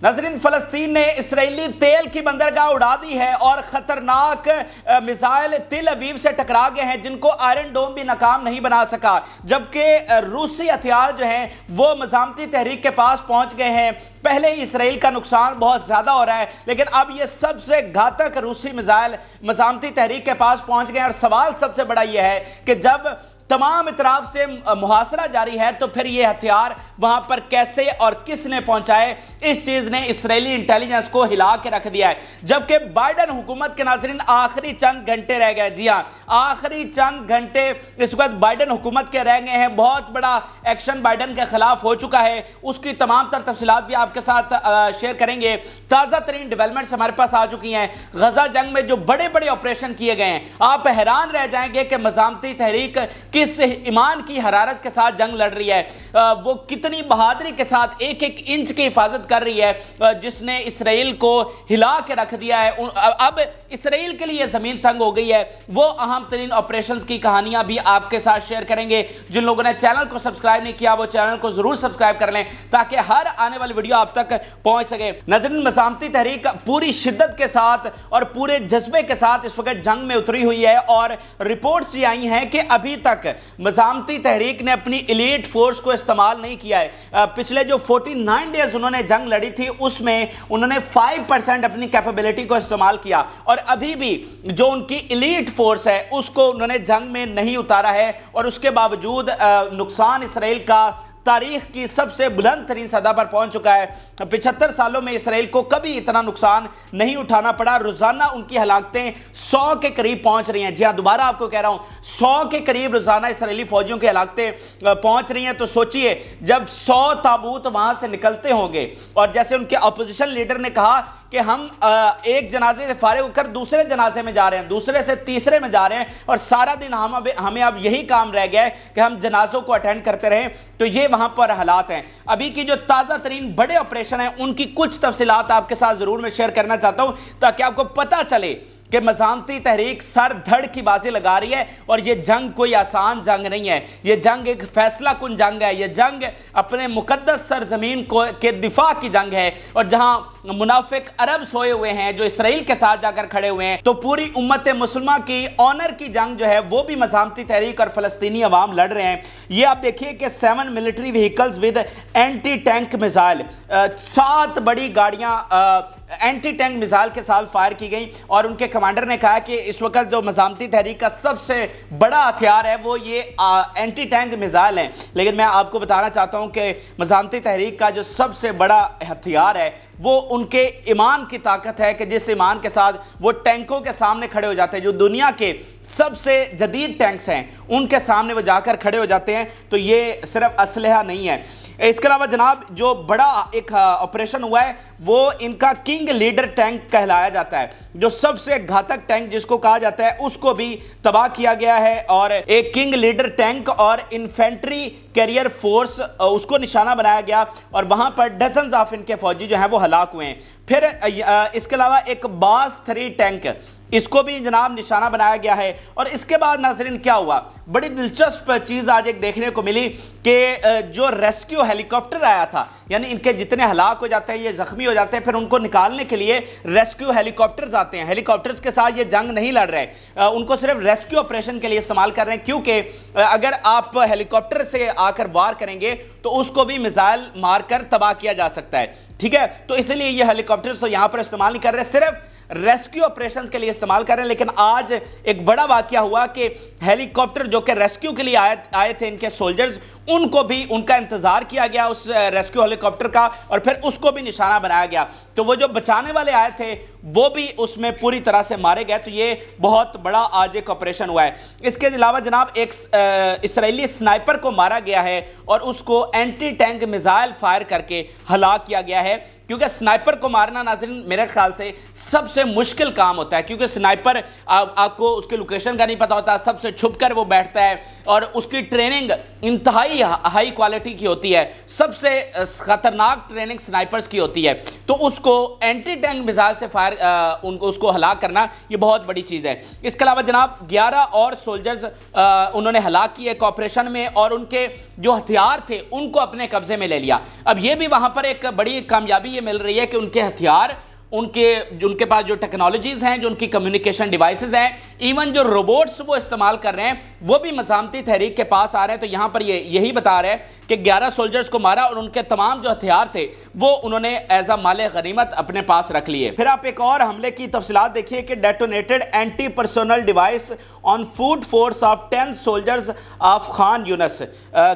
नाज़रीन, फलस्तीन ने इसराइली तेल की बंदरगाह उड़ा दी है और खतरनाक मिसाइल तिल अवीव से टकरा गए हैं जिनको आयरन डोम भी नाकाम नहीं बना सका, जबकि रूसी हथियार जो हैं वो मज़ामती तहरीक के पास पहुंच गए हैं। पहले ही इसराइल का नुकसान बहुत ज़्यादा हो रहा है, लेकिन अब ये सबसे घातक रूसी मिसाइल मज़ामती तहरीक के पास पहुंच गए हैं। और सवाल सबसे बड़ा यह है कि जब तमाम इतराफ से मुहासरा जारी है तो फिर ये हथियार वहां पर कैसे और किसने पहुंचाए, इस चीज ने इसराइली इंटेलिजेंस को हिला के रख दिया है। जबकि बाइडन हुकूमत के नाज़रीन आखिरी चंद घंटे रह गए, जी हां, आखिरी चंद घंटे इस वक्त बाइडन हुकूमत के रह गए हैं। बहुत बड़ा एक्शन बाइडन के खिलाफ हो चुका है, उसकी तमाम तर तफसीलात भी आपके साथ शेयर करेंगे। ताज़ा तरीन डेवलपमेंट्स हमारे पास आ चुकी हैं। गजा जंग में जो बड़े बड़े ऑपरेशन किए गए हैं, आप हैरान रह जाएंगे कि मज़ामती तहरीक किस ईमान की हरारत के साथ जंग लड़ रही है, वो कितनी बहादुरी के साथ एक एक इंच की हिफाजत कर रही है, जिसने इसराइल को हिला के रख दिया है। अब इसराइल के लिए ज़मीन तंग हो गई है। वो अहम तरीन ऑपरेशंस की कहानियां भी आपके साथ शेयर करेंगे। जिन लोगों ने चैनल को सब्सक्राइब नहीं किया वो चैनल को ज़रूर सब्सक्राइब कर लें ताकि हर आने वाली वीडियो आप तक पहुंच सके। नाज़रीन, मज़ामती तहरीक पूरी शिद्दत के साथ और पूरे जज्बे के साथ इस वक्त जंग में उतरी हुई है और रिपोर्ट्स ये आई हैं कि अभी तक मज़ामती तहरीक ने अपनी एलीट फोर्स को इस्तेमाल नहीं किया है। पिछले जो 49 डेज उन्होंने जंग लड़ी थी उसमें उन्होंने 5% अपनी कैपेबिलिटी को इस्तेमाल किया और अभी भी जो उनकी एलीट फोर्स है उसको उन्होंने जंग में नहीं उतारा है। और उसके बावजूद नुकसान इसराइल का तारीख की सबसे बुलंद तरीन सतह पर पहुंच चुका है। 75 सालों में इसराइल को कभी इतना नुकसान नहीं उठाना पड़ा। रोजाना उनकी हलाकतें 100 के करीब पहुंच रही हैं। जी हाँ, दोबारा आपको कह रहा हूं, 100 के करीब रोजाना इसराइली फौजियों की हलाकतें पहुंच रही हैं। तो सोचिए, जब 100 ताबूत वहां से निकलते होंगे और जैसे उनके अपोजिशन लीडर ने कहा कि हम एक जनाजे से फारिग होकर दूसरे जनाजे में जा रहे हैं, दूसरे से तीसरे में जा रहे हैं और सारा दिन हमें अब यही काम रह गया है कि हम जनाजों को अटेंड करते रहें। तो ये वहां पर हालात हैं। अभी की जो ताज़ा तरीन बड़े ऑपरेशन हैं उनकी कुछ तफसीलात आपके साथ ज़रूर मैं शेयर करना चाहता हूं ताकि आपको पता चले कि मज़ामती तहरीक सर धड़ की बाजी लगा रही है और ये जंग कोई आसान जंग नहीं है। ये जंग एक फैसला कुन जंग है। ये जंग अपने मुकद्दस सरजमीन को के दिफा की जंग है और जहां मुनाफिक अरब सोए हुए हैं जो इसराइल के साथ जाकर खड़े हुए हैं, तो पूरी उम्मत मुसलमान की ऑनर की जंग जो है वो भी मज़ामती तहरीक और फ़लस्तीनी अवाम लड़ रहे हैं। ये आप देखिए कि 7 military vehicles with anti tank missile, 7 बड़ी गाड़ियां एंटी टैंक मिसाइल के साथ फायर की गई और उनके कमांडर ने कहा कि इस वक्त जो मज़ामती तहरीक का सबसे बड़ा हथियार है वो ये एंटी टैंक मिसाइल है। लेकिन मैं आपको बताना चाहता हूं कि मज़ामती तहरीक का जो सबसे बड़ा हथियार है वो उनके ईमान की ताकत है कि जिस ईमान के साथ वो टैंकों के सामने खड़े हो जाते हैं, जो दुनिया के सबसे जदीद टैंक्स हैं उनके सामने वो जाकर खड़े हो जाते हैं। तो ये सिर्फ असलहा नहीं है। इसके अलावा जनाब जो बड़ा एक ऑपरेशन हुआ है वो इनका किंग लीडर टैंक कहलाया जाता है। जो सबसे घातक टैंक जिसको कहा जाता है उसको भी तबाह किया गया है और एक किंग लीडर टैंक और इन्फेंट्री कैरियर फोर्स उसको निशाना बनाया गया और वहां पर डजन्स ऑफ इनके फौजी जो हैं वो हलाक हुए हैं। फिर इसके अलावा एक बास 3 टैंक, इसको भी जनाब निशाना बनाया गया है। और इसके बाद नाज़रीन क्या हुआ, बड़ी दिलचस्प चीज़ आज एक देखने को मिली कि जो रेस्क्यू हेलीकॉप्टर आया था, यानी इनके जितने हलाक हो जाते हैं, ये ज़ख्मी हो जाते हैं, फिर उनको निकालने के लिए रेस्क्यू हेलीकॉप्टर्स आते हैं। हेलीकॉप्टर्स के साथ ये जंग नहीं लड़ रहे, उनको सिर्फ रेस्क्यू ऑपरेशन के लिए इस्तेमाल कर रहे हैं, क्योंकि अगर आप हेलीकॉप्टर से आकर वार करेंगे तो उसको भी मिसाइल मारकर तबाह किया जा सकता है। ठीक है, तो इसलिए ये हेलीकॉप्टर्स तो यहाँ पर इस्तेमाल नहीं कर रहे, सिर्फ रेस्क्यू ऑपरेशंस के लिए इस्तेमाल कर रहे हैं। लेकिन आज एक बड़ा वाकया हुआ कि हेलीकॉप्टर जो कि रेस्क्यू के लिए आए थे इनके सोल्जर्स, उनको भी उनका इंतजार किया गया उस रेस्क्यू हेलीकॉप्टर का और फिर उसको भी निशाना बनाया गया। तो वो जो बचाने वाले आए थे वो भी उसमें पूरी तरह से मारे गए। तो ये बहुत बड़ा आज एक ऑपरेशन हुआ है। इसके अलावा जनाब एक इसराइली स्नाइपर को मारा गया है और उसको एंटी टैंक मिसाइल फायर करके हलाक किया गया है, क्योंकि स्नाइपर को मारना नाज़रीन मेरे ख्याल से सबसे मुश्किल काम होता है, क्योंकि स्नाइपर आपको उसके लोकेशन का नहीं पता होता, सबसे छुप कर वो बैठता है और उसकी ट्रेनिंग इंतहाई ہائی کوالٹی کی ہوتی ہے, سب سے خطرناک ٹریننگ سنائپرز کی ہوتی ہے, تو اس کو اینٹی ٹینک میزائل سے فائر اس کو ہلاک کرنا یہ بہت بڑی چیز ہے. اس کے علاوہ جناب 11 اور سولجرز انہوں نے ہلاک کیے ایک آپریشن میں, اور ان کے جو ہتھیار تھے ان کو اپنے قبضے میں لے لیا. اب یہ بھی وہاں پر ایک بڑی کامیابی یہ مل رہی ہے کہ ان کے ہتھیار, ان کے پاس جو ٹیکنالوجیز ہیں, جو ان کی کمیونیکیشن ڈیوائسز ہیں, ایون جو روبوٹس وہ استعمال کر رہے ہیں وہ بھی مزاحمتی تحریک کے پاس آ رہے ہیں. تو یہاں پر یہی بتا رہے ہیں کہ 11 سولجرز کو مارا اور ان کے تمام جو ہتھیار تھے وہ انہوں نے ایز اے مال غنیمت اپنے پاس رکھ لیے. پھر آپ ایک اور حملے کی تفصیلات دیکھیے کہ detonated anti personnel device on foot force of 10 soldiers of Khan Younis,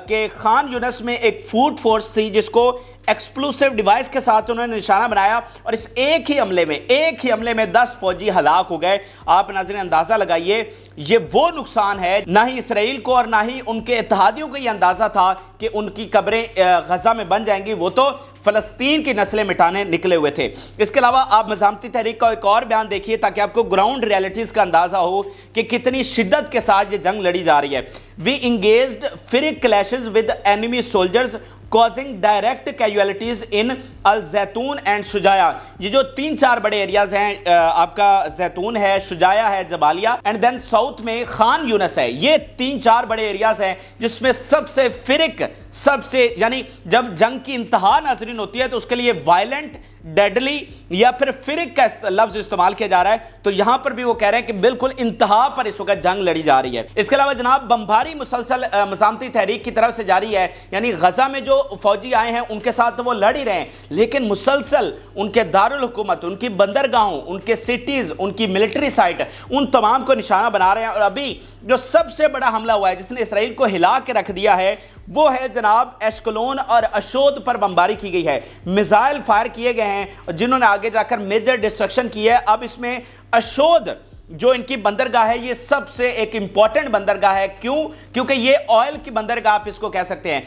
کہ خان یونس میں ایک فوڈ فورس تھی جس کو ایکسپلوسیو ڈیوائس کے ساتھ انہوں نے نشانہ بنایا, اور اس ایک ہی حملے میں 10 فوجی ہلاک ہو گئے. آپ ناظرین اندازہ لگائیے, یہ وہ نقصان ہے, نہ ہی اسرائیل کو اور نہ ہی ان کے اتحادیوں کو یہ اندازہ تھا کہ ان کی قبریں غزہ میں بن جائیں گی, وہ تو فلسطین کی نسلیں مٹانے نکلے ہوئے تھے. اس کے علاوہ آپ مزاحمتی تحریک کا ایک اور بیان دیکھیے تاکہ آپ کو گراؤنڈ ریالٹیز کا اندازہ ہو کہ کتنی شدت کے ساتھ یہ جنگ لڑی جا رہی ہے. We engaged fierce clashes with enemy soldiers causing direct casualties in Al Zaytoun and Shujaiya. یہ جو 3-4 بڑے ایریاز ہیں, آپ کا زیتون ہے, شجاعہ ہے, جبالیہ, اینڈ دین ساؤتھ میں خان یونس ہے. یہ 3-4 بڑے ایریاز ہیں جس میں سب سے یعنی جب جنگ کی انتہا ناظرین ہوتی ہے تو اس کے لیے وائلنٹ, ڈیڈلی یا پھر فرق کا لفظ استعمال کیا جا رہا ہے. تو یہاں پر بھی وہ کہہ رہے ہیں کہ بالکل انتہا پر اس وقت جنگ لڑی جا رہی ہے. اس کے علاوہ جناب بمباری مسلسل مزاحمتی تحریک کی طرف سے جاری ہے, یعنی غزہ میں جو فوجی آئے ہیں ان کے ساتھ تو وہ لڑ ہی رہے ہیں, لیکن مسلسل ان کے دارالحکومت, ان کی بندرگاہوں, ان کے سٹیز, ان کی ملٹری سائٹ, ان تمام کو نشانہ بنا رہے ہیں. اور ابھی جو سب سے بڑا حملہ ہوا ہے جس نے اسرائیل کو ہلا کے رکھ دیا ہے وہ ہے جناب ایشکلون اور اشود پر بمباری کی گئی ہے. میزائل فائر کیے گئے ہیں جنہوں نے آگے جا کر میجر ڈسٹرکشن کی ہے. اب اس میں اشود جو ان کی بندرگاہ ہے یہ سب سے ایک امپورٹنٹ بندرگاہ ہے. کیونکہ یہ آئل کی بندرگاہ آپ اس کو کہہ سکتے ہیں.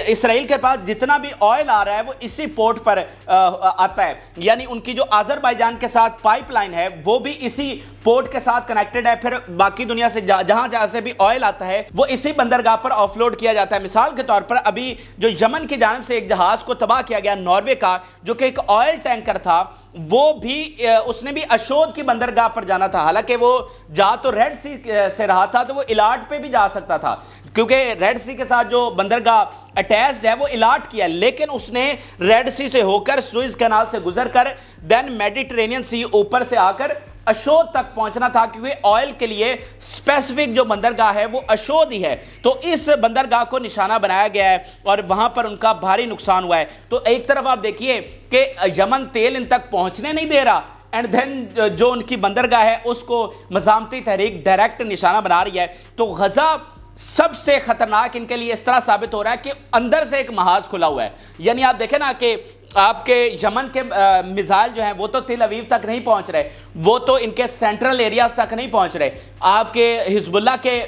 اسرائیل کے پاس جتنا بھی آئل آ رہا ہے وہ اسی پورٹ پر آتا ہے, یعنی ان کی جو آذربائیجان کے ساتھ پائپ لائن ہے وہ بھی اسی پورٹ کے ساتھ کنیکٹڈ ہے. پھر باقی دنیا سے جہاں سے بھی آئل آتا ہے وہ اسی بندرگاہ پر آف لوڈ کیا جاتا ہے. مثال کے طور پر ابھی جو یمن کی جانب سے ایک جہاز کو تباہ کیا گیا ناروے کا, جو کہ ایک آئل ٹینکر تھا, وہ بھی اس نے بھی اشود کی بندرگاہ پر جانا تھا. حالانکہ وہ جا تو ریڈ سی سے رہا تھا تو وہ الاٹ پہ بھی جا سکتا تھا, کیونکہ ریڈ سی کے ساتھ جو بندرگاہ اٹیچڈ ہے وہ الاٹ کیا, لیکن اس نے ریڈ سی سے ہو کر سوئز کینال سے گزر کر دین میڈیٹرینین سی اوپر سے آ کر اشود تک پہنچنا تھا, کیونکہ آئل کے لیے سپیسیفک جو بندرگاہ ہے وہ اشود ہی ہے. تو اس بندرگاہ کو نشانہ بنایا گیا ہے اور وہاں پر ان کا بھاری نقصان ہوا ہے. تو ایک طرف آپ دیکھیے کہ یمن تیل ان تک پہنچنے نہیں دے رہا, اینڈ دین جو ان کی بندرگاہ ہے اس کو مزاحمتی تحریک ڈائریکٹ نشانہ بنا رہی ہے. تو غزہ سب سے خطرناک ان کے لیے اس طرح ثابت ہو رہا ہے کہ اندر سے ایک محاذ کھلا ہوا ہے. یعنی آپ دیکھیں نا کہ آپ کے یمن کے میزائل جو ہیں وہ تو تل اویو تک نہیں پہنچ رہے, وہ تو ان کے سینٹرل ایریاز تک نہیں پہنچ رہے. آپ کے حزب اللہ کے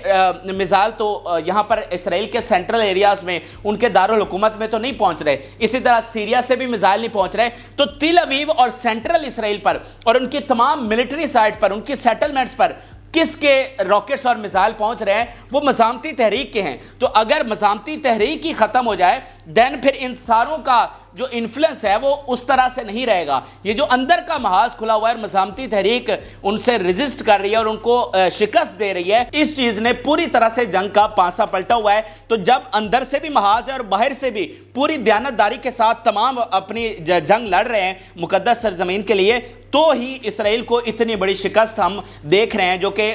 میزائل تو یہاں پر اسرائیل کے سینٹرل ایریاز میں ان کے دارالحکومت میں تو نہیں پہنچ رہے. اسی طرح سیریا سے بھی میزائل نہیں پہنچ رہے. تو تل اویو اور سینٹرل اسرائیل پر اور ان کی تمام ملٹری سائٹ پر, ان کی سیٹلمنٹس پر کس کے راکٹس اور میزائل پہنچ رہے ہیں؟ وہ مزاحمتی تحریک کے ہیں. تو اگر مزاحمتی تحریک ہی ختم ہو جائے دین پھر ان ساروں کا جو انفلوئنس ہے وہ اس طرح سے نہیں رہے گا. یہ جو اندر کا محاذ کھلا ہوا ہے, مزاحمتی تحریک ان سے ریزسٹ کر رہی ہے اور ان کو شکست دے رہی ہے, اس چیز نے پوری طرح سے جنگ کا پانسا پلٹا ہوا ہے. تو جب اندر سے بھی محاذ ہے اور باہر سے بھی پوری دیانتداری کے ساتھ تمام اپنی جنگ لڑ رہے ہیں مقدس سرزمین کے لیے, تو ہی اسرائیل کو اتنی بڑی شکست ہم دیکھ رہے ہیں, جو کہ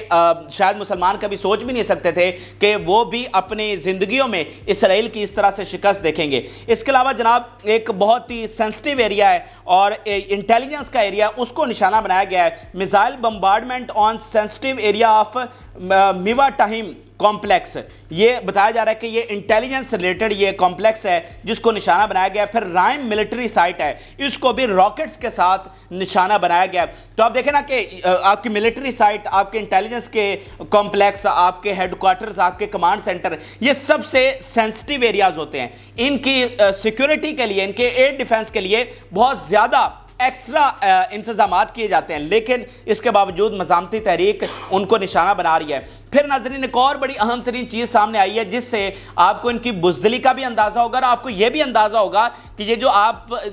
شاید مسلمان کبھی سوچ بھی نہیں سکتے تھے کہ وہ بھی اپنی زندگیوں میں اسرائیل کی اس طرح سے شکست دیکھیں گے. اس کے علاوہ جناب ایک بہت ہی سینسٹیو ایریا ہے اور انٹیلیجنس کا ایریا, اس کو نشانہ بنایا گیا ہے. Missile bombardment on sensitive area of Nevatim complex, یہ بتایا جا رہا ہے کہ یہ انٹیلیجنس ریلیٹڈ یہ کمپلیکس ہے جس کو نشانہ بنایا گیا ہے. پھر رائم ملٹری سائٹ ہے, اس کو بھی راکٹس کے ساتھ نشانہ بنایا گیا. تو آپ دیکھیں نا کہ آپ کی ملٹری سائٹ, آپ کے انٹیلیجنس کے کمپلیکس, آپ کے ہیڈ کوارٹرز, آپ کے کمانڈ سینٹر, یہ سب سے سینسٹیو ایریاز ہوتے ہیں. ان کی سیکیورٹی کے لیے, ان کے ایئر ڈیفنس کے لیے بہت زیادہ एक्स्ट्रा इंतजामात किए जाते हैं, लेकिन इसके बावजूद मज़ामती तहरीक उनको निशाना बना रही है। फिर नाज़रीन एक और बड़ी अहम तरीन चीज़ सामने आई है जिससे आपको इनकी बुज़दिली का भी अंदाज़ा होगा और आपको यह भी अंदाज़ा होगा कि ये जो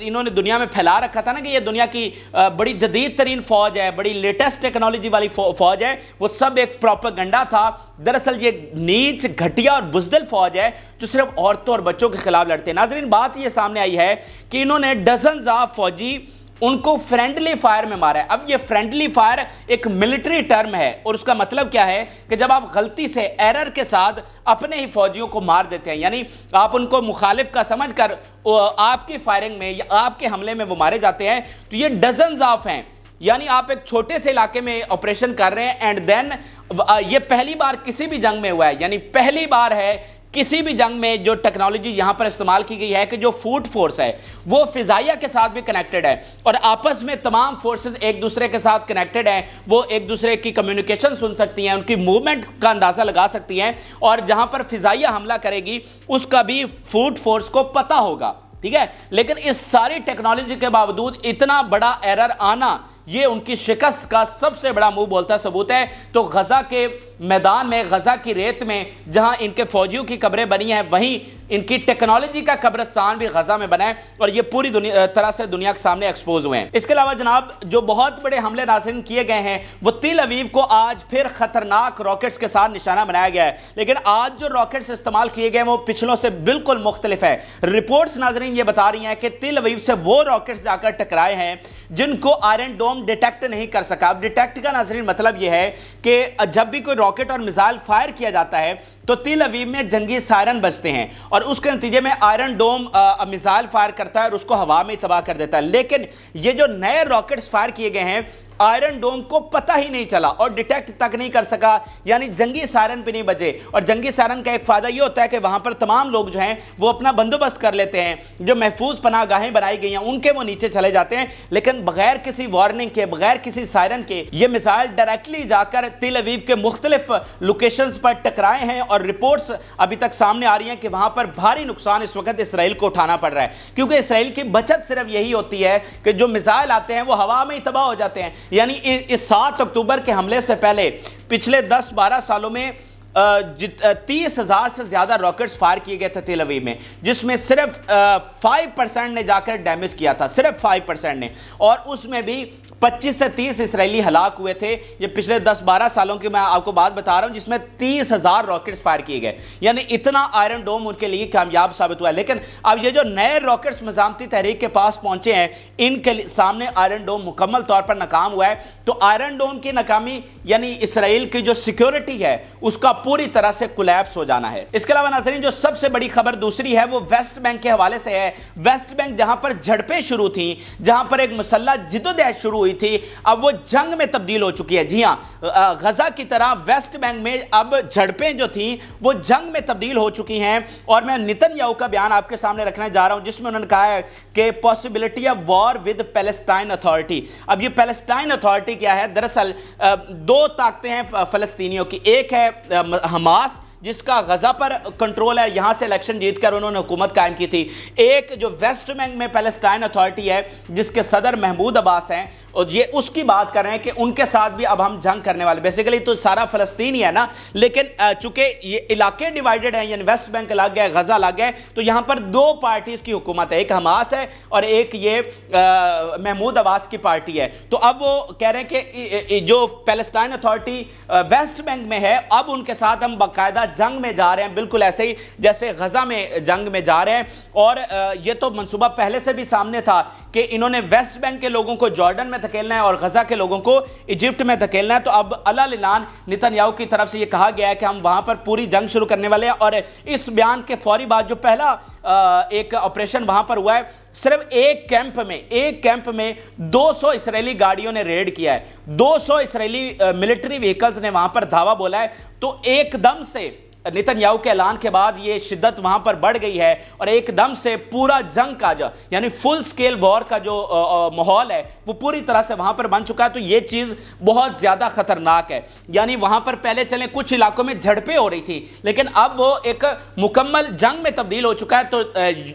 इन्होंने दुनिया में फैला रखा था ना कि ये दुनिया की बड़ी जदीद तरीन फौज है, बड़ी लेटेस्ट टेक्नोलॉजी वाली फौज है, वो सब एक प्रोपेगेंडा था। दरअसल ये नीच, घटिया और बुज़दिल फौज है जो सिर्फ औरतों और बच्चों के खिलाफ लड़ते हैं। नाज़रीन बात ये सामने आई है कि इन्होंने डजन्स ऑफ फौजी उनको फ्रेंडली फायर में मारा है। अब ये फ्रेंडली फायर एक मिलिट्री टर्म है और उसका मतलब क्या है कि जब आप गलती से एरर के साथ अपने ही फौजियों को मार देते हैं, यानी आप उनको मुखालिफ का समझकर आपकी फायरिंग में या आपके हमले में वो मारे जाते हैं, तो ये डजन्स ऑफ हैं। यानी आप एक छोटे से इलाके में ऑपरेशन कर रहे हैं एंड देन ये पहली बार किसी भी जंग में हुआ है, यानी पहली बार है किसी भी जंग में जो टेक्नोलॉजी यहां पर इस्तेमाल की गई है कि जो फूड फोर्स है वो फिजाइया के साथ भी कनेक्टेड है और आपस में तमाम फोर्सेस एक दूसरे के साथ कनेक्टेड हैं। वो एक दूसरे की कम्युनिकेशन सुन सकती हैं, उनकी मूवमेंट का अंदाजा लगा सकती हैं और जहां पर फिजाइया हमला करेगी उसका भी फूड फोर्स को पता होगा, ठीक है। लेकिन इस सारी टेक्नोलॉजी के बावजूद इतना बड़ा एरर आना ये उनकी शिकस्त का सबसे बड़ा मुंह बोलता सबूत है। तो गजा के मैदान में, गजा की रेत में जहां इनके फौजियों की कब्रें बनी हैं, वहीं इनकी टेक्नोलॉजी का कब्रिस्तान भी गजा में बना है और ये पूरी तरह से दुनिया के सामने एक्सपोज हुए हैं। इसके अलावा जनाब जो बहुत बड़े हमले नाज़रीन किए गए हैं वो तिल अवीव को आज फिर खतरनाक रॉकेट्स के साथ निशाना बनाया गया है, लेकिन आज जो रॉकेट्स इस्तेमाल किए गए वो पिछलों से बिल्कुल मुख्तलिफ है। रिपोर्ट्स नाज़रीन ये बता रही हैं कि तिल अवीव से वो रॉकेट्स जाकर टकराए हैं जिनको आयरन डोम डिटेक्ट नहीं कर सका। अब डिटेक्ट का नाज़रीन मतलब यह है कि जब भी कोई रॉकेट और मिसाइल फायर किया जाता है तो तिल अवीव में जंगी सायरन बजते हैं और उसके नतीजे में आयरन डोम मिसाइल फायर करता है और उसको हवा में तबाह कर देता है। लेकिन ये जो नए रॉकेट्स फायर किए गए हैं आयरन डोम को पता ही नहीं चला और डिटेक्ट तक नहीं कर सका, यानी जंगी सायरन पे नहीं बजे। और जंगी सायरन का एक फायदा ये होता है कि वहां पर तमाम लोग जो हैं वो अपना बंदोबस्त कर लेते हैं, जो महफूज पनाहगाहें बनाई गई हैं उनके वो नीचे चले जाते हैं, लेकिन बगैर किसी वार्निंग के, बगैर किसी सायरन के ये मिसाइल डायरेक्टली जाकर तिल अवीव के मुख्तलिफ लोकेशंस पर टकराए हैं और रिपोर्ट्स अभी तक सामने आ रही हैं कि वहां पर भारी नुकसान इस वक्त इसराइल को उठाना पड़ रहा है, क्योंकि इसराइल की बचत सिर्फ यही होती है कि जो मिसाइल आते हैं वो हवा में ही तबाह हो जाते हैं। यानी इस 7 अक्टूबर के हमले से पहले पिछले 10-12 सालों में 30,000 से ज्यादा रॉकेट्स फायर किए गए थे तिल अवीव में, जिसमें सिर्फ 5% ने जाकर डैमेज किया था, सिर्फ 5% ने, और उसमें भी 25 से 30 इसराइली हलाक हुए थे। ये पिछले 10-12 सालों की मैं आपको बात बता रहा हूं जिसमें 30,000 रॉकेट्स फायर किए गए, यानी इतना आयरन डोम उनके लिए कामयाब साबित हुआ है। लेकिन अब ये जो नए रॉकेट्स मज़ामती तहरीक के पास पहुंचे हैं इनके सामने आयरन डोम मुकम्मल तौर पर नाकाम हुआ है। तो आयरन डोम की नाकामी यानी इसराइल की जो सिक्योरिटी है उसका पूरी तरह से कोलैप्स हो जाना है। इसके अलावा नाज़रीन जो सबसे बड़ी खबर दूसरी है वो वेस्ट बैंक के हवाले से है। वेस्ट बैंक जहां पर झड़पें शुरू थी, जहां पर एक मुसल्लह जिद्दोजहद शुरू हुई थी, अब वो जंग में तब्दील हो चुकी है। जी हां, गजा की तरह वेस्ट बैंक में अब झड़पें जो थी वो जंग में तब्दील हो चुकी हैं। और मैं नेतन्याहू का बयान आपके सामने रखने जा रहा हूं जिसमें उन्होंने कहा है कि possibility of war with Palestine authority. अब ये पैलेस्टाइन अथॉरिटी क्या है? दरअसल दो ताकतें हैं फलस्तीनियों की, एक है हमास जिसका गजा पर कंट्रोल है, यहां से इलेक्शन जीतकर उन्होंने हुकूमत कायम की थी, एक जो वेस्ट बैंक में पैलेस्टाइन अथॉरिटी है जिसके सदर महमूद अब्बास हैं, और ये उसकी बात कर रहे हैं कि उनके साथ भी अब हम जंग करने वाले। बेसिकली तो सारा फलस्तीन ही है ना, लेकिन चूंकि ये इलाके डिवाइडेड हैं, यानी वेस्ट बैंक अलग है, गजा अलग है, तो यहां पर दो पार्टीज की हुकूमत है, एक हमास है और एक ये महमूद अब्बास की पार्टी है। तो अब वो कह रहे हैं कि जो पैलेस्टाइन अथॉरिटी वेस्ट बैंक में है अब उनके साथ हम बाकायदा जंग में जा रहे हैं, बिल्कुल ऐसे ही जैसे गजा में जंग में जा रहे हैं। और ये तो मंसूबा पहले से भी सामने था कि इन्होंने वेस्ट बैंक के लोगों को जॉर्डन में धकेलना है और गजा के लोगों को इजिप्ट में धकेलना है। तो अब अल-ऐलान नेतन्याहू की तरफ से ये कहा गया है कि हम वहां पर पूरी जंग शुरू करने वाले हैं। और इस बयान के फौरी बाद जो पहला एक ऑपरेशन वहां पर हुआ है, सिर्फ एक कैंप में 200 इसराइली गाड़ियों ने रेड किया है, 200 इसराइली मिलिट्री व्हीकल्स ने वहां पर धावा बोला है। तो एकदम से नेतन्याहू के ऐलान के बाद ये शिद्दत वहां पर बढ़ गई है और एकदम से पूरा जंग का जो यानी फुल स्केल वॉर का जो माहौल है वो पूरी तरह से वहां पर बन चुका है। तो ये चीज बहुत ज्यादा खतरनाक है। यानी वहां पर पहले चले कुछ इलाकों में झड़पें हो रही थी, लेकिन अब वो एक मुकम्मल जंग में तब्दील हो चुका है। तो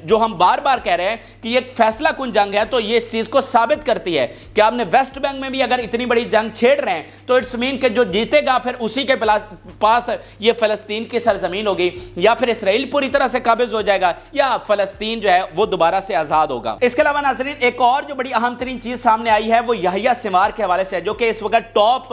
जो हम बार बार कह रहे हैं कि ये एक फैसला कुन जंग है, तो ये इस चीज को साबित करती है कि आपने वेस्ट बैंक में भी अगर इतनी बड़ी जंग छेड़ रहे हैं तो इट्स मीन कि जो जीतेगा फिर उसी के पास ये फलस्तीन की सरजमीन होगी, या फिर इसराइल पूरी तरह से काबिज हो जाएगा, या फलस्तीन जो है वो दोबारा से आजाद होगा। इसके अलावा नाज़रीन एक और जो बड़ी अहम तरीन चीज सामने आई है वो याह्या सिंवार के हवाले से है, जो कि इस वक्त टॉप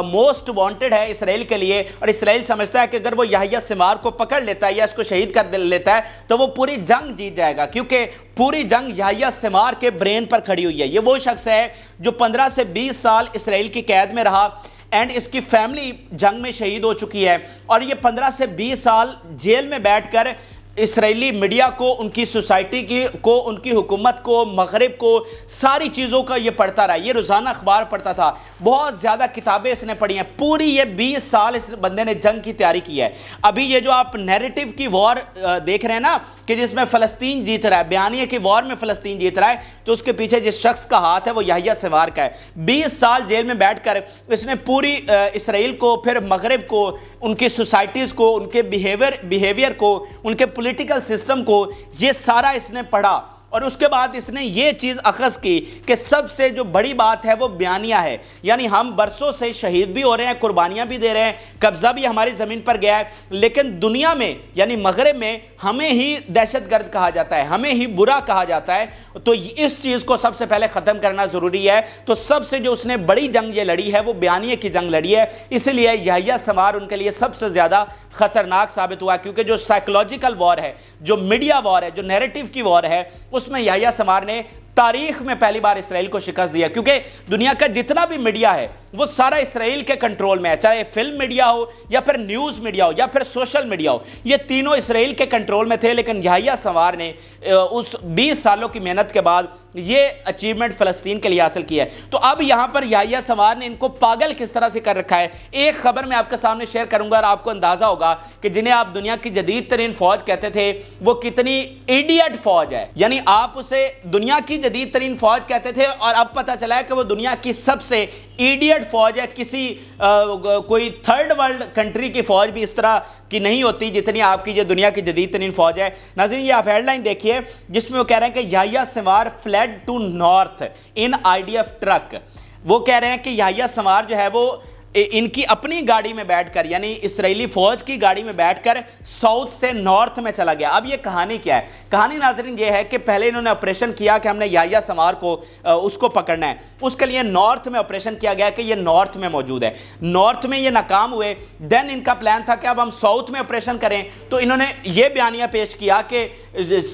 मोस्ट वांटेड है इसराइल के लिए। और इसराइल समझता है कि अगर वो याह्या सिंवार को पकड़ लेता है या इसको शहीद कर लेता है तो वो पूरी जंग जीत जाएगा, क्योंकि पूरी जंग याह्या सिंवार के ब्रेन पर खड़ी हुई है। ये वो शख्स है जो 15 से 20 साल इसराइल की कैद में रहा एंड इसकी फैमिली जंग में शहीद हो चुकी है, और ये 15 से 20 साल जेल में बैठकर इसराइली मीडिया को, उनकी सोसाइटी को, उनकी हुकूमत को, मगरिब को, सारी चीज़ों का ये पढ़ता रहा। ये रोज़ाना अखबार पढ़ता था, बहुत ज़्यादा किताबें इसने पढ़ी हैं। पूरी ये 20 साल इस बंदे ने जंग की तैयारी की है। अभी ये जो आप नैरेटिव की वॉर देख रहे हैं ना कि जिसमें फ़लस्तीन जीत रहा है, बयानिए की वॉर में फ़लस्तीन जीत रहा है, तो उसके पीछे जिस शख्स का हाथ है वो याह्या सिंवार का है। 20 साल जेल में बैठकर इसने पूरी इसराइल को, फिर मगरिब को, उनकी सोसाइटीज़ को, उनके बिहेवियर को, उनके पॉलिटिकल सिस्टम को, ये सारा इसने पढ़ा। और उसके बाद इसने ये चीज़ अखज़ की कि सबसे जो बड़ी बात है वो बयानिया है। यानी हम बरसों से शहीद भी हो रहे हैं, कुर्बानियाँ भी दे रहे हैं, कब्ज़ा भी हमारी ज़मीन पर गया है, लेकिन दुनिया में यानी मगरिब में हमें ही दहशतगर्द कहा जाता है, हमें ही बुरा कहा जाता है। तो इस चीज़ को सबसे पहले ख़त्म करना ज़रूरी है। तो सबसे जो उसने बड़ी जंग ये लड़ी है वो बयानिए की जंग लड़ी है। इसलिए याह्या सिंवार उनके लिए सबसे ज़्यादा खतरनाक साबित हुआ, क्योंकि जो साइकोलॉजिकल वॉर है, जो मीडिया वॉर है, जो नैरेटिव की वॉर है, उसमें याह्या सिंवार ने तारीख में पहली बार इसराइल को शिकस्त दिया। क्योंकि दुनिया का जितना भी मीडिया है वो सारा इसराइल के कंट्रोल में है, चाहे फिल्म मीडिया हो या फिर न्यूज़ मीडिया हो या फिर सोशल मीडिया हो, ये तीनों इसराइल के कंट्रोल में थे। लेकिन याह्या सिंवार ने उस 20 सालों की मेहनत के बाद ये अचीवमेंट फ़लस्तीन के लिए हासिल की है। तो अब यहाँ पर याह्या सिंवार ने इनको पागल किस तरह से कर रखा है, एक खबर मैं आपके सामने शेयर करूंगा और आपको अंदाज़ा होगा कि जिन्हें आप दुनिया की जदीद तरीन फ़ौज कहते थे वो कितनी इडियट फ़ौज है। यानी आप उसे दुनिया की जदीद तरीन फ़ौज कहते थे और अब पता चला है कि वो दुनिया की सबसे इडियट फ़ौज है। किसी कोई थर्ड वर्ल्ड कंट्री की फ़ौज भी इस तरह की नहीं होती जितनी आपकी जो दुनिया की जदीद तरीन फ़ौज है। नाज़रीन ये आप हेडलाइन देखिए जिसमें वो कह रहे हैं कि Yahya Sinwar fled to north in IDF truck. वो कह रहे हैं कि याह्या सिंवार जो है वो इनकी अपनी गाड़ी में बैठकर, यानी इसराइली फौज की गाड़ी में बैठकर साउथ से नॉर्थ में चला गया। अब ये कहानी क्या है? कहानी नाज़रीन ये है कि पहले इन्होंने ऑपरेशन किया कि हमने याह्या सिंवार को उसको पकड़ना है, उसके लिए नॉर्थ में ऑपरेशन किया गया कि ये नॉर्थ में मौजूद है। नॉर्थ में ये नाकाम हुए, देन इनका प्लान था कि अब हम साउथ में ऑपरेशन करें। तो इन्होंने ये बयानिया पेश किया कि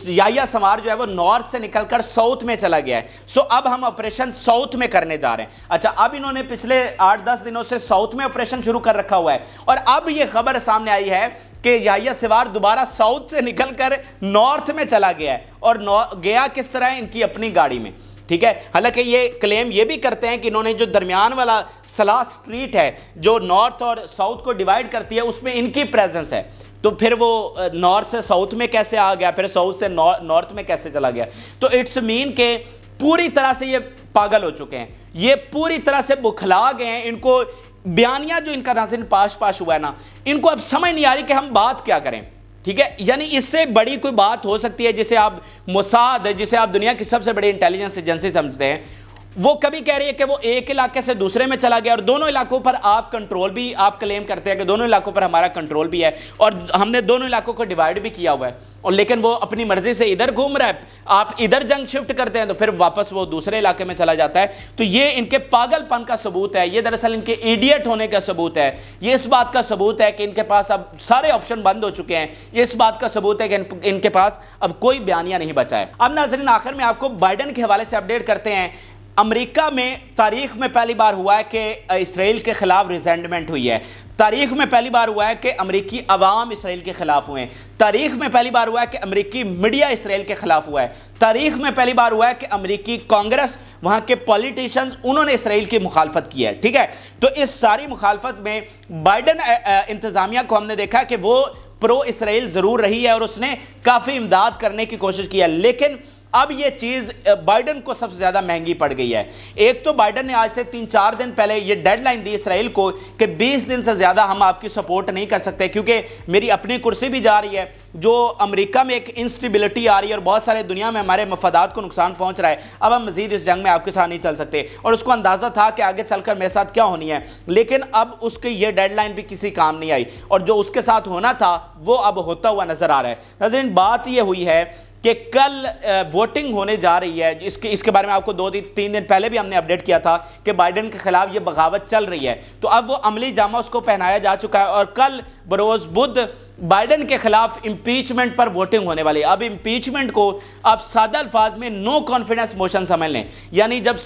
याह्या सिंवार जो है वो नॉर्थ से निकलकर साउथ में चला गया है, सो अब हम ऑपरेशन साउथ में करने जा रहे हैं। अच्छा, अब इन्होंने पिछले 8-10 दिनों से साउथ में ऑपरेशन शुरू कर रखा हुआ है और अब ये खबर सामने आई है कि याह्या सिंवार दोबारा साउथ से निकलकर नॉर्थ में चला गया है। और गया किस तरह है? इनकी अपनी गाड़ी में, ठीक है। हालांकि ये क्लेम ये भी करते हैं कि इन्होंने जो दरमियान वाला सलाह स्ट्रीट है जो नॉर्थ और साउथ को डिवाइड करती है उसमें इनकी प्रेजेंस है। तो फिर वो नॉर्थ से साउथ में कैसे आ गया, फिर साउथ से नॉर्थ में कैसे चला गया? तो इट्स मीन के पूरी तरह से ये पागल हो चुके हैं, ये पूरी तरह से बुखला गए हैं। इनको बयानिया जो इनका नाज़रीन पाश हुआ है ना, इनको अब समझ नहीं आ रही कि हम बात क्या करें, ठीक है। यानी इससे बड़ी कोई बात हो सकती है जिसे आप मोसाद, जिसे आप दुनिया की सबसे बड़ी इंटेलिजेंस एजेंसी समझते हैं, वो कभी कह रही है कि वो एक इलाके से दूसरे में चला गया और दोनों इलाकों पर आप कंट्रोल भी, आप क्लेम करते हैं कि दोनों इलाकों पर हमारा कंट्रोल भी है और हमने दोनों इलाकों को डिवाइड भी किया हुआ है, और लेकिन वो अपनी मर्जी से इधर घूम रहा है। आप इधर जंग शिफ्ट करते हैं तो फिर वापस वो दूसरे इलाके में चला जाता है। तो ये इनके पागलपन का सबूत है, ये दरअसल इनके इडियट होने का सबूत है। ये इस बात का सबूत है कि इनके पास अब सारे ऑप्शन बंद हो चुके हैं। ये इस बात का सबूत है कि इनके पास अब कोई बयानिया नहीं बचा है। अब नाज़रीन आखिर में आपको बाइडेन के हवाले से अपडेट करते हैं। अमेरिका में तारीख में पहली बार हुआ है कि इसराइल के खिलाफ रिजेंटमेंट हुई है। तारीख में पहली बार हुआ है कि अमेरिकी अवाम इसराइल के खिलाफ हुए हैं। तारीख में पहली बार हुआ है कि अमेरिकी मीडिया इसराइल के खिलाफ हुआ है। तारीख में पहली बार हुआ है कि अमेरिकी कांग्रेस, वहाँ के पॉलिटिशियंस, उन्होंने इसराइल की मुखालफत की है, ठीक है। तो इस सारी मुखालफत में बाइडेन इंतज़ामिया को हमने देखा कि वो प्रो इसराइल ज़रूर रही है और उसने काफ़ी इमदाद करने की कोशिश की है, लेकिन अब ये चीज़ बाइडन को सबसे ज़्यादा महंगी पड़ गई है। एक तो बाइडन ने आज से 3-4 दिन पहले ये डेडलाइन दी इसराइल को कि 20 दिन से ज़्यादा हम आपकी सपोर्ट नहीं कर सकते, क्योंकि मेरी अपनी कुर्सी भी जा रही है, जो अमेरिका में एक इंस्टेबिलिटी आ रही है और बहुत सारे दुनिया में हमारे मफादात को नुकसान पहुंच रहा है। अब हम मज़ीद इस जंग में आपके साथ नहीं चल सकते, और उसको अंदाज़ा था कि आगे चलकर मेरे साथ क्या होनी है, लेकिन अब उसकी ये डेडलाइन भी किसी काम नहीं आई, और जो उसके साथ होना था वो अब होता हुआ नज़र आ रहा है। नाज़रीन, बात ये हुई है कि कल वोटिंग होने जा रही है, इसके बारे में आपको 2-3 दिन पहले भी हमने अपडेट किया था कि बाइडन के खिलाफ ये बगावत चल रही है, तो अब वो अमली जामा उसको पहनाया जा चुका है और कल बरोज़ बुध बाइडन के खिलाफ इंपीचमेंट पर वोटिंग होने वाली है। अब इंपीचमेंट को आप सादा अल्फाज में नो कॉन्फिडेंस मोशन समझ लें, यानी जब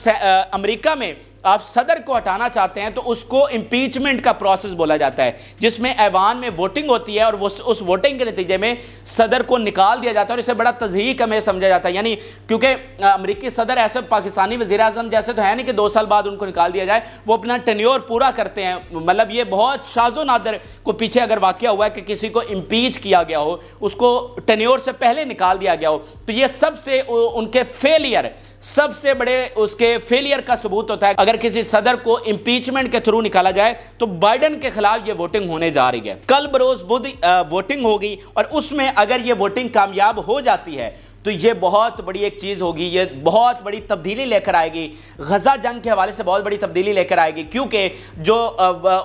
अमेरिका में आप सदर को हटाना चाहते हैं तो उसको इंपीचमेंट का प्रोसेस बोला जाता है, जिसमें ऐवान में वोटिंग होती है और वो उस वोटिंग के नतीजे में सदर को निकाल दिया जाता है, और इसे बड़ा तज़हीक हमें समझा जाता है। यानी क्योंकि अमेरिकी सदर ऐसे पाकिस्तानी वज़ीर-ए-आज़म जैसे तो है नहीं कि 2 साल बाद उनको निकाल दिया जाए, वो अपना टेन्योर पूरा करते हैं। मतलब ये बहुत शाज़ो नादर को पीछे अगर वाक़या हुआ है कि किसी को इम्पीच किया गया हो, उसको टेन्योर से पहले निकाल दिया गया हो, तो ये सबसे उनके फेलियर, सबसे बड़े उसके फेलियर का सबूत होता है। अगर किसी सदर को इंपीचमेंट के थ्रू निकाला जाए तो बाइडन के खिलाफ ये वोटिंग होने जा रही है। कल बरोज बुध वोटिंग होगी और उसमें अगर ये वोटिंग कामयाब हो जाती है तो ये बहुत बड़ी एक चीज़ होगी, ये बहुत बड़ी तब्दीली लेकर आएगी, गजा जंग के हवाले से बहुत बड़ी तब्दीली लेकर आएगी, क्योंकि जो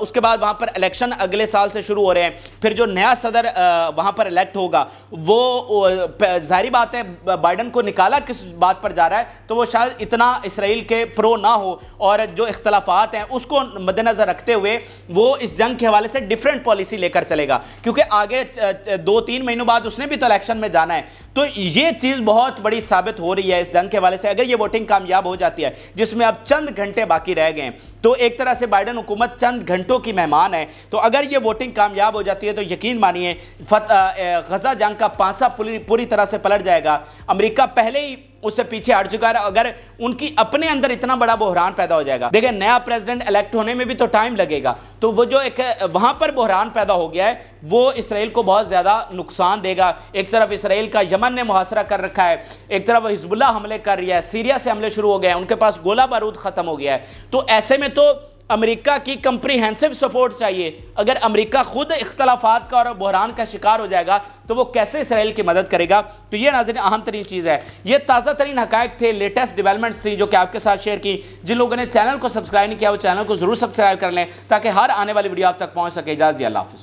उसके बाद वहाँ पर इलेक्शन अगले साल से शुरू हो रहे हैं, फिर जो नया सदर वहाँ पर इलेक्ट होगा वो जाहिर बात है बाइडन को निकाला किस बात पर जा रहा है, तो वो शायद इतना इसराइल के प्रो ना हो, और जो इख्तलाफात हैं उसको मद्देनज़र रखते हुए वो इस जंग के हवाले से डिफरेंट पॉलिसी लेकर चलेगा, क्योंकि आगे 2-3 महीनों बाद उसने भी तो इलेक्शन में जाना है। तो ये चीज़ बहुत बड़ी साबित हो रही है इस जंग के हवाले से। अगर ये वोटिंग कामयाब हो जाती है, जिसमें अब चंद घंटे बाकी रह गए हैं, तो एक तरह से बाइडन हुकूमत चंद घंटों की मेहमान है। तो अगर ये वोटिंग कामयाब हो जाती है तो यकीन मानिए गजा जंग का पांसा पूरी तरह से पलट जाएगा। अमेरिका पहले ही उससे पीछे हट चुका है, अगर उनकी अपने अंदर इतना बड़ा बहरान पैदा हो जाएगा। देखिए, नया प्रेसिडेंट इलेक्ट होने में भी तो टाइम लगेगा, तो वो जो एक वहां पर बहरान पैदा हो गया है वो इसराइल को बहुत ज्यादा नुकसान देगा। एक तरफ इसराइल का यमन ने मुहासरा कर रखा है, एक तरफ हिजबुल्लाह हमले कर रही है, सीरिया से हमले शुरू हो गए हैं, उनके पास गोला बारूद खत्म हो गया है। तो ऐसे में तो अमेरिका की कंप्रीहेंसिव सपोर्ट चाहिए। अगर अमेरिका खुद इख्तलाफात का और बहरान का शिकार हो जाएगा तो वो कैसे इसराइल की मदद करेगा। तो ये नाज़रीन अहम तरीन चीज़ है। ये ताज़ा तरीन हक़ाइक़ थे, लेटेस्ट डेवलपमेंट्स थी जो कि आपके साथ शेयर की। जिन लोगों ने चैनल को सब्सक्राइब नहीं किया वो चैनल को ज़रूर सब्सक्राइब कर लें ताकि हर आने वाली वीडियो आप तक पहुँच सके। इजाज़त, अल्लाह हाफ़िज़।